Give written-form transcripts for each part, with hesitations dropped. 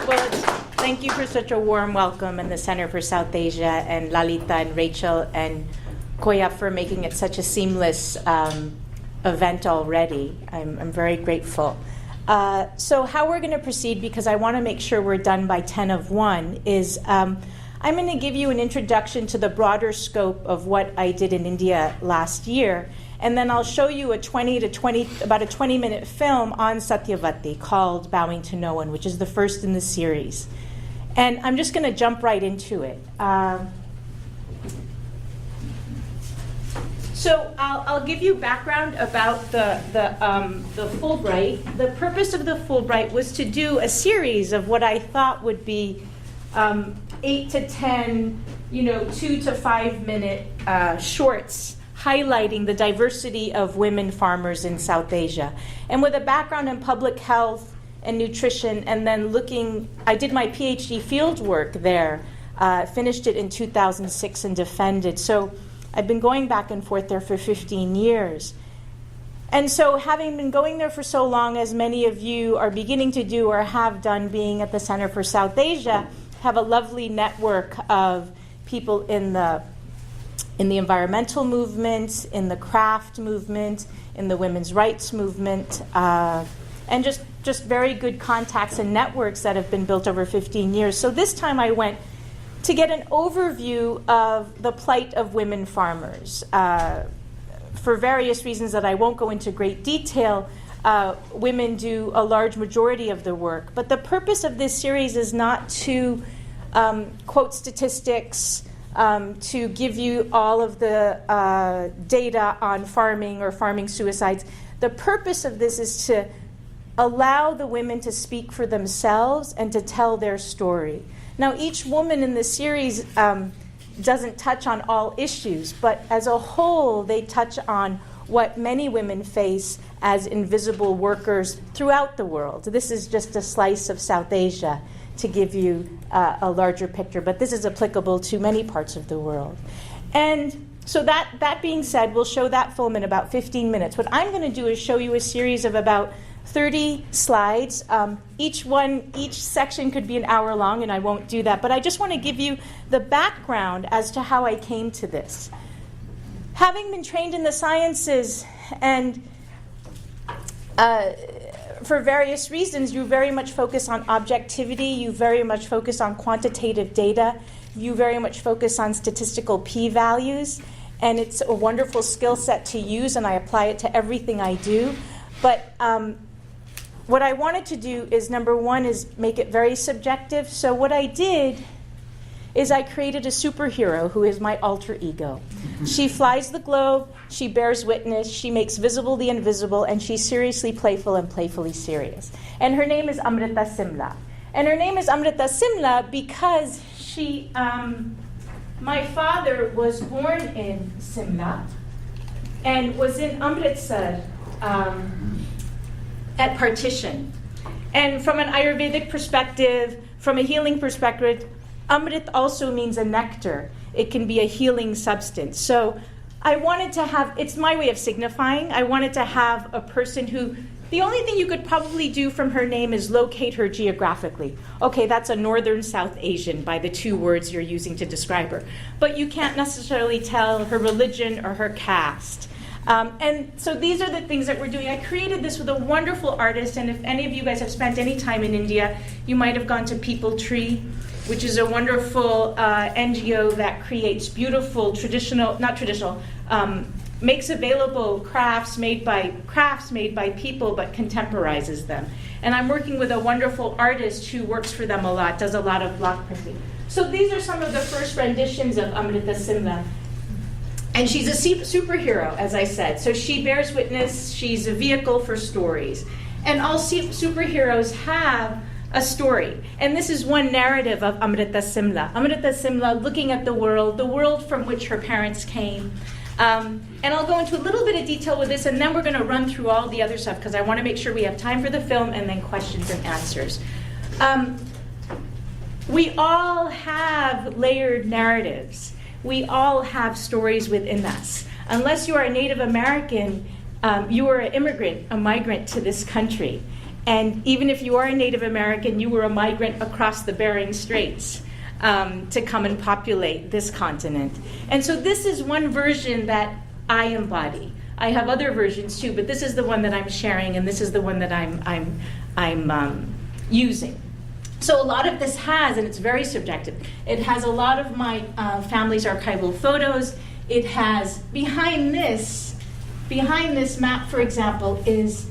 Thank you for such a warm welcome in the Center for South Asia, and Lalita and Rachel and Koya for making it such a seamless event already. I'm very grateful. So how we're going to proceed, because I want to make sure we're done by 10 of 1, is I'm going to give you an introduction to the broader scope of what I did in India last year, and then I'll show you about a 20-minute film on Satyavati called Bowing to No One, which is the first in the series. And I'm just going to jump right into it. So I'll give you background about the Fulbright. The purpose of the Fulbright was to do a series of what I thought would be 8 to 10, 2 to 5 minute shorts highlighting the diversity of women farmers in South Asia. And with a background in public health and nutrition, and then I did my PhD field work there, finished it in 2006 and defended. So I've been going back and forth there for 15 years. And so having been going there for so long, as many of you are beginning to do or have done being at the Center for South Asia, have a lovely network of people in the environmental movement, in the craft movement, in the women's rights movement, and just very good contacts and networks that have been built over 15 years. So this time I went to get an overview of the plight of women farmers. For various reasons that I won't go into great detail, women do a large majority of the work. But the purpose of this series is not to quote statistics, to give you all of the data on farming or farming suicides. The purpose of this is to allow the women to speak for themselves and to tell their story. Now, each woman in the series doesn't touch on all issues, but as a whole, they touch on what many women face as invisible workers throughout the world. This is just a slice of South Asia to give you a larger picture, but this is applicable to many parts of the world. And so that being said, we'll show that film in about 15 minutes. What I'm going to do is show you a series of about 30 slides. Each section could be an hour long, and I won't do that. But I just want to give you the background as to how I came to this. Having been trained in the sciences and for various reasons, you very much focus on objectivity, you very much focus on quantitative data, you very much focus on statistical p-values, and it's a wonderful skill set to use, and I apply it to everything I do. But what I wanted to do is, number one, is make it very subjective. So what I did is I created a superhero who is my alter ego. She flies the globe, she bears witness, she makes visible the invisible, and she's seriously playful and playfully serious. And her name is Amrita Simla. And her name is Amrita Simla because my father was born in Simla and was in Amritsar at partition. And from an Ayurvedic perspective, from a healing perspective, Amrit also means a nectar. It can be a healing substance. So I wanted to have, it's my way of signifying, I wanted to have a person who, the only thing you could probably do from her name is locate her geographically. Okay, that's a northern South Asian by the two words you're using to describe her. But you can't necessarily tell her religion or her caste. And so these are the things that we're doing. I created this with a wonderful artist, and if any of you guys have spent any time in India, you might have gone to People Tree, which is a wonderful NGO that creates beautiful makes available crafts made by people but contemporizes them. And I'm working with a wonderful artist who works for them a lot, does a lot of block printing. So these are some of the first renditions of Amrita Simla. And she's a superhero, as I said. So she bears witness, she's a vehicle for stories. And all superheroes have a story. And this is one narrative of Amrita Simla. Amrita Simla looking at the world from which her parents came. And I'll go into a little bit of detail with this, and then we're going to run through all the other stuff, because I want to make sure we have time for the film and then questions and answers. We all have layered narratives. We all have stories within us. Unless you are a Native American, you are an immigrant, a migrant to this country. And even if you are a Native American, you were a migrant across the Bering Straits to come and populate this continent. And so this is one version that I embody. I have other versions too, but this is the one that I'm sharing, and this is the one that I'm using. So a lot of this has, and it's very subjective, it has a lot of my family's archival photos. It has, behind this map, for example, is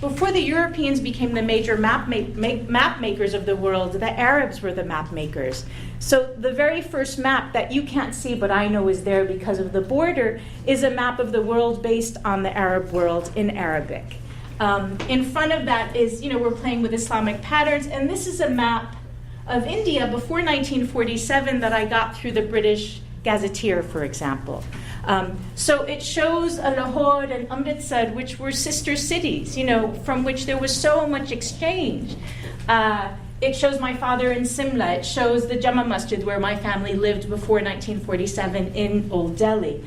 before the Europeans became the major map makers of the world, the Arabs were the map makers. So the very first map that you can't see, but I know is there because of the border, is a map of the world based on the Arab world in Arabic. In front of that is, we're playing with Islamic patterns, and this is a map of India before 1947 that I got through the British Gazetteer, for example. So it shows Lahore and Amritsar, which were sister cities, from which there was so much exchange. It shows my father in Simla. It shows the Jama Masjid where my family lived before 1947 in Old Delhi.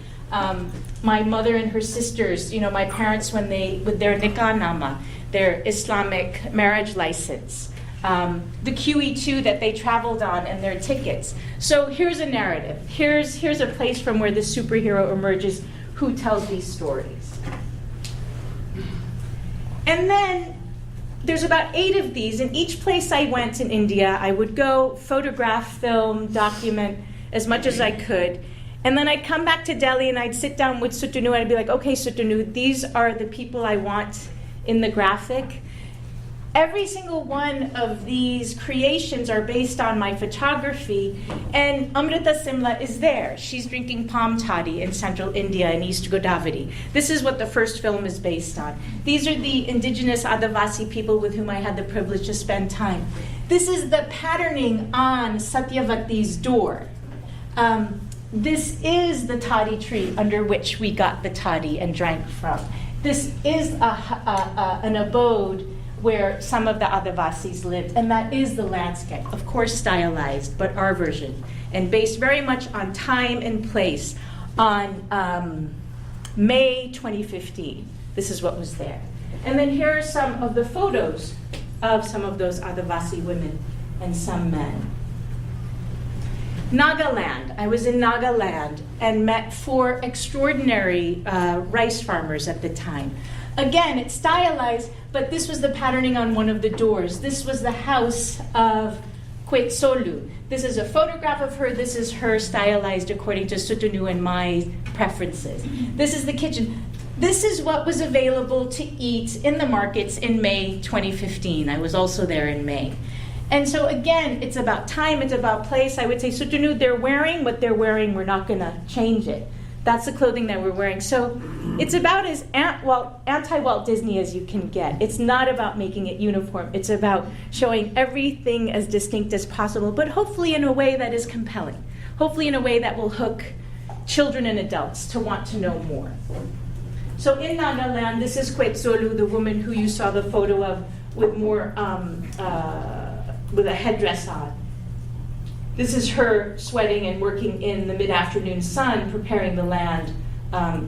My mother and her sisters, my parents with their nikah nama, their Islamic marriage license. The QE2 that they traveled on and their tickets. So here's a narrative. Here's a place from where the superhero emerges who tells these stories. And then there's about 8 of these. In each place I went in India, I would go photograph, film, document as much as I could. And then I'd come back to Delhi and I'd sit down with Sutanu and I'd be like, okay, Sutanu, these are the people I want in the graphic. Every single one of these creations are based on my photography, and Amrita Simla is there. She's drinking palm toddy in central India in East Godavari. This is what the first film is based on. These are the indigenous Adivasi people with whom I had the privilege to spend time. This is the patterning on Satyavati's door. This is the toddy tree under which we got the toddy and drank from. This is an abode where some of the Adivasis lived, and that is the landscape, of course stylized, but our version, and based very much on time and place. On May 2015, this is what was there. And then here are some of the photos of some of those Adivasi women and some men. Nagaland. I was in Nagaland and met 4 extraordinary rice farmers at the time. Again, it's stylized, but this was the patterning on one of the doors. This was the house of Kwetsolu. This is a photograph of her. This is her stylized according to Sutanu and my preferences. This is the kitchen. This is what was available to eat in the markets in May 2015. I was also there in May. And so again, it's about time, it's about place. I would say, Sutanu, they're wearing what they're wearing. We're not going to change it. That's the clothing that we're wearing. So it's about as anti-Walt Disney as you can get. It's not about making it uniform. It's about showing everything as distinct as possible, but hopefully in a way that is compelling. Hopefully in a way that will hook children and adults to want to know more. So in Nagaland, this is Kwetsolu, the woman who you saw the photo of with more, with a headdress on. This is her sweating and working in the mid-afternoon sun, preparing the land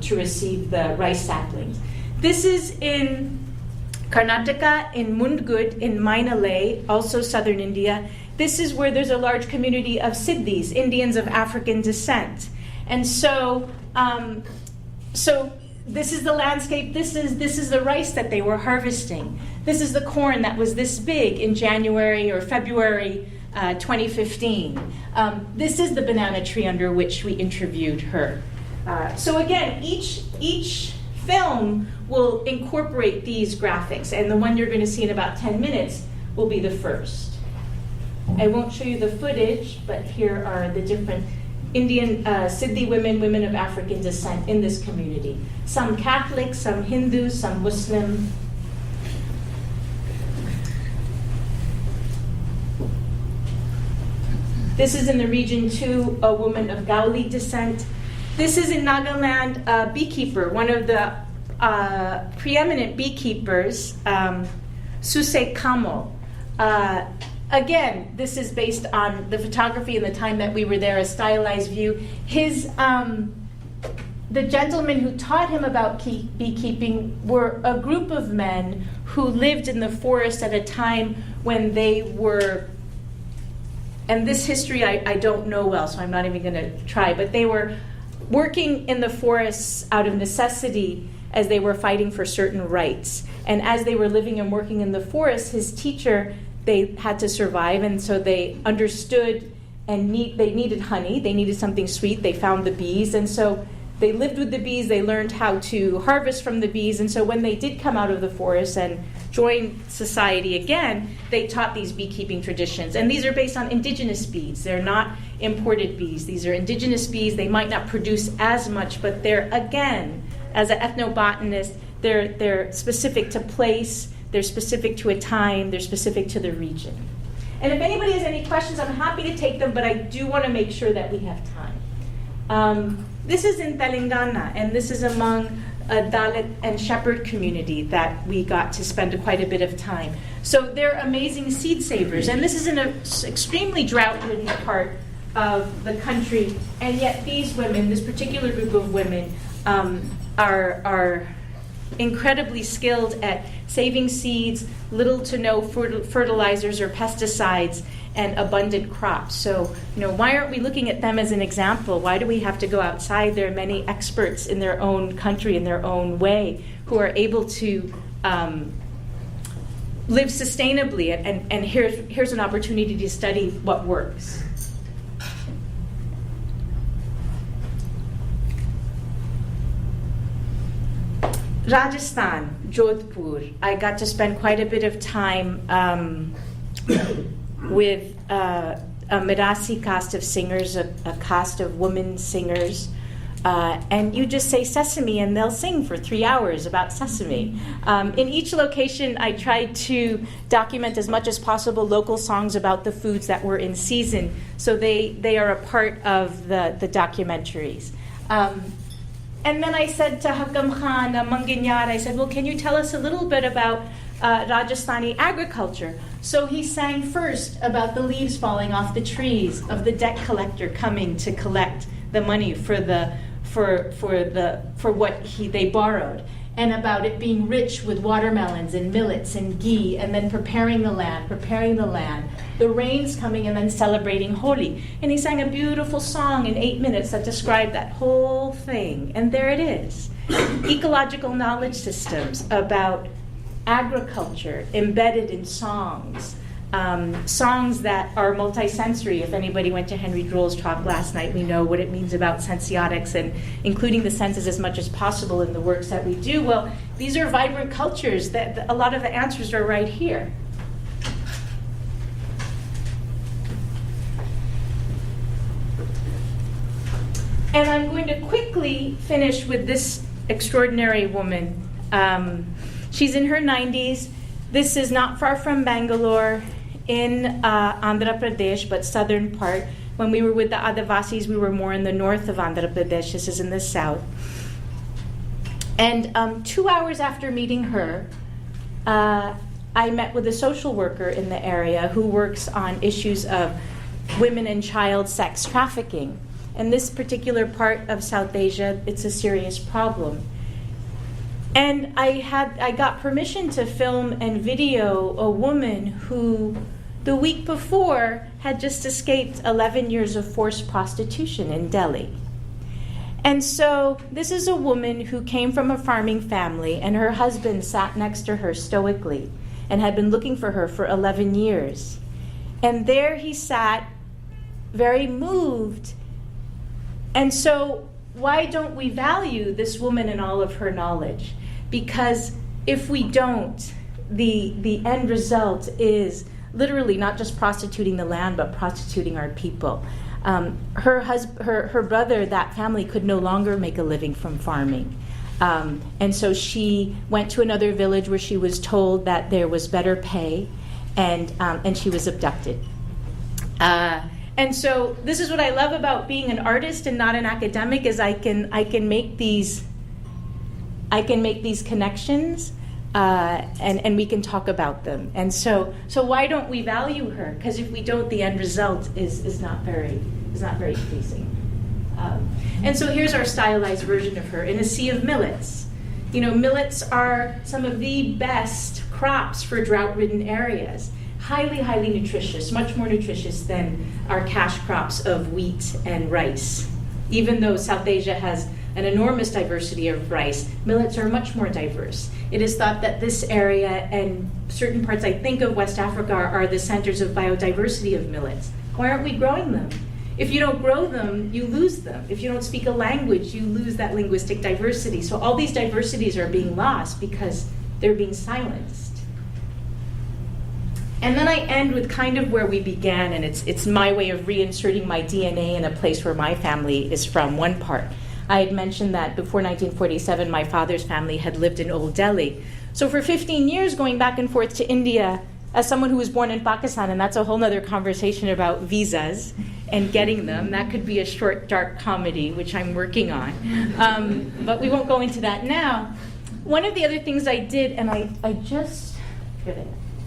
to receive the rice saplings. This is in Karnataka, in Mundgud, in Mainalay, also southern India. This is where there's a large community of Siddhis, Indians of African descent. And so, this is the landscape. This is the rice that they were harvesting. This is the corn that was this big in January or February 2015. This is the banana tree under which we interviewed her. So again, each film will incorporate these graphics, and the one you're going to see in about 10 minutes will be the first. I won't show you the footage, but here are the different Indian Siddhi women of African descent in this community. Some Catholic, some Hindu, some Muslim. This is in the region 2, a woman of Gauli descent. This is in Nagaland, a beekeeper, one of the preeminent beekeepers, Suse Kamo. Again, this is based on the photography and the time that we were there, a stylized view. The gentlemen who taught him about beekeeping were a group of men who lived in the forest at a time when they were, and this history I don't know well, so I'm not even going to try, but they were working in the forests out of necessity as they were fighting for certain rights. And as they were living and working in the forest, his teacher, they had to survive, and so they understood and they needed honey, they needed something sweet, they found the bees, and so they lived with the bees, they learned how to harvest from the bees, and so when they did come out of the forest and join society again, they taught these beekeeping traditions. And these are based on indigenous bees. They're not imported bees. These are indigenous bees. They might not produce as much, but they're, again, as an ethnobotanist, they're specific to place, they're specific to a time, they're specific to the region. And if anybody has any questions, I'm happy to take them, but I do want to make sure that we have time. This is in Telangana, and this is among a Dalit and shepherd community that we got to spend quite a bit of time. So they're amazing seed savers, and this is in an extremely drought-ridden part of the country, and yet these women, this particular group of women, are incredibly skilled at saving seeds, little to no fertilizers or pesticides, and abundant crops. So, why aren't we looking at them as an example? Why do we have to go outside? There are many experts in their own country, in their own way, who are able to live sustainably, and here's an opportunity to study what works. Rajasthan, Jodhpur. I got to spend quite a bit of time with a Mirasi caste of singers, a caste of women singers. And you just say sesame and they'll sing for 3 hours about sesame. In each location, I tried to document as much as possible local songs about the foods that were in season. So they are a part of the documentaries. And then I said to Hakam Khan, Manginyar, I said, well, can you tell us a little bit about Rajasthani agriculture? So he sang first about the leaves falling off the trees, of the debt collector coming to collect the money for what they borrowed, and about it being rich with watermelons and millets and ghee, and then preparing the land, the rains coming, and then celebrating Holi. And he sang a beautiful song in 8 minutes that described that whole thing. And there it is. Ecological knowledge systems about agriculture embedded in songs. Songs that are multisensory. If anybody went to Henry Droll's talk last night, we know what it means about sensiotics and including the senses as much as possible in the works that we do. Well, these are vibrant cultures that a lot of the answers are right here. And I'm going to quickly finish with this extraordinary woman. She's in her 90s. This is not far from Bangalore in Andhra Pradesh, but southern part. When we were with the Adivasis, we were more in the north of Andhra Pradesh. This is in the south. And 2 hours after meeting her, I met with a social worker in the area who works on issues of women and child sex trafficking. In this particular part of South Asia, it's a serious problem. And I got permission to film and video a woman who, the week before, had just escaped 11 years of forced prostitution in Delhi. And so this is a woman who came from a farming family, and her husband sat next to her stoically and had been looking for her for 11 years. And there he sat, very moved. And so why don't we value this woman and all of her knowledge? Because if we don't, the end result is literally not just prostituting the land, but prostituting our people. Her brother, that family, could no longer make a living from farming. And so she went to another village where she was told that there was better pay, and she was abducted. And so this is what I love about being an artist and not an academic, is I can make these connections, and we can talk about them. And so why don't we value her? Because if we don't, the end result is not very pleasing. And so here's our stylized version of her in a sea of millets. Millets are some of the best crops for drought-ridden areas. Highly, highly nutritious, much more nutritious than our cash crops of wheat and rice. Even though South Asia has an enormous diversity of rice, millets are much more diverse. It is thought that this area and certain parts, I think, of West Africa are the centers of biodiversity of millets. Why aren't we growing them? If you don't grow them, you lose them. If you don't speak a language, you lose that linguistic diversity. So all these diversities are being lost because they're being silenced. And then I end with kind of where we began, and it's my way of reinserting my DNA in a place where my family is from, one part. I had mentioned that before 1947, my father's family had lived in Old Delhi. So for 15 years, going back and forth to India, as someone who was born in Pakistan, and that's a whole other conversation about visas and getting them. That could be a short, dark comedy, which I'm working on. But we won't go into that now. One of the other things I did, and I just,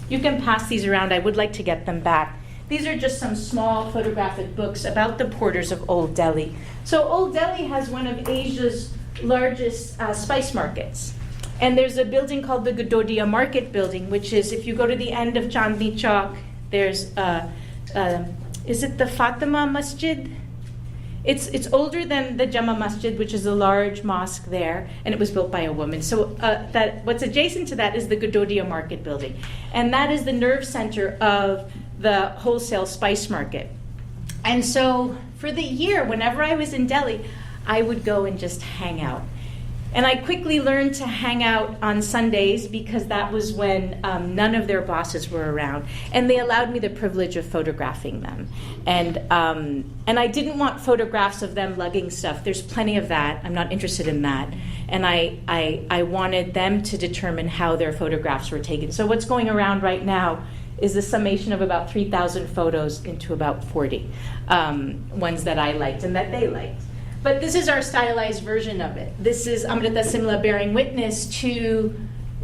you can pass these around. I would like to get them back. These are just some small photographic books about the porters of Old Delhi. So Old Delhi has one of Asia's largest spice markets. And there's a building called the Gadodia Market Building, which is, if you go to the end of Chandni Chowk, there's, is it the Fatima Masjid? It's older than the Jama Masjid, which is a large mosque there, and it was built by a woman. So what's adjacent to that is the Gadodia Market Building. And that is the nerve center of the wholesale spice market. And so for the year, whenever I was in Delhi, I would go and just hang out. And I quickly learned to hang out on Sundays because that was when none of their bosses were around. And they allowed me the privilege of photographing them. And I didn't want photographs of them lugging stuff. There's plenty of that. I'm not interested in that. And I wanted them to determine how their photographs were taken. So what's going around right now is the summation of about 3,000 photos into about 40 ones that I liked and that they liked. But this is our stylized version of it. This is Amrita Simla bearing witness to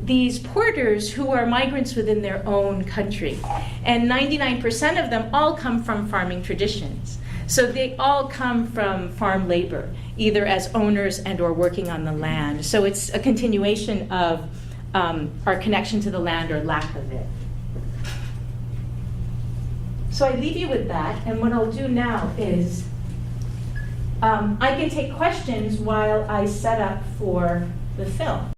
these porters who are migrants within their own country. And 99% of them all come from farming traditions. So they all come from farm labor, either as owners and or working on the land. So it's a continuation of our connection to the land or lack of it. So I leave you with that, and what I'll do now is I can take questions while I set up for the film.